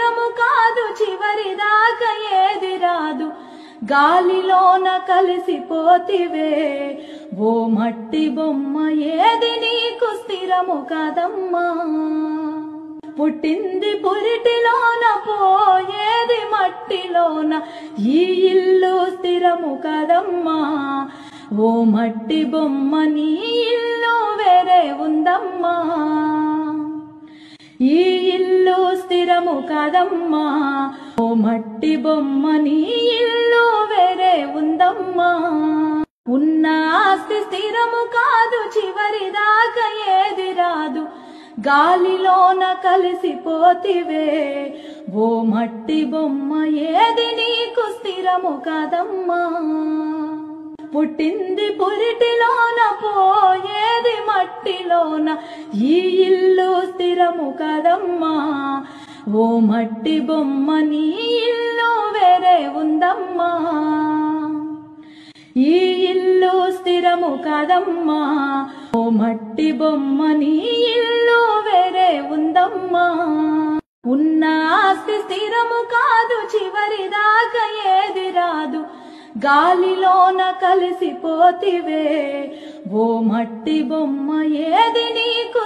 స్థిరము కాదు చివరిదాకా ఏది రాదు గాలిలోన కలిసిపోతివే ఓ మట్టి బొమ్మ ఏది నీకు స్థిరము కాదమ్మా పుట్టింది పురిటిలోన పోయేది మట్టిలోన ఈ ఇల్లు స్థిరము కాదమ్మా ఓ మట్టి బొమ్మ నీ ఇల్లు వేరే ఉందమ్మా ఈ ఇల్లు స్థిరము కాదమ్మా ఓ మట్టి బొమ్మ నీ ఇల్లు వేరే ఉందమ్మా ఉన్న ఆస్తి స్థిరము కాదు చివరిదాకా ఏది రాదు గాలిలోన కలిసిపోతివే ఓ మట్టి బొమ్మ ఏది నీకు స్థిరము కాదమ్మా పుట్టింది పురిటిలోన పోయేది మట్టిలోన ఈ ఇల్లు స్థిరము కాదమ్మా ఓ మట్టి బొమ్మ నీ ఇల్లు వేరే ఉందమ్మా ఈ ఇల్లు స్థిరము కాదమ్మా ఓ మట్టి బొమ్మ నీ ఇల్లు వేరే ఉందమ్మా ఉన్న ఆస్తి స్థిరము కాదు చివరిదాకా ఏది రాదు గాలిలోన కలిసిపోతివే ఓ మట్టి బొమ్మ ఏది నీకు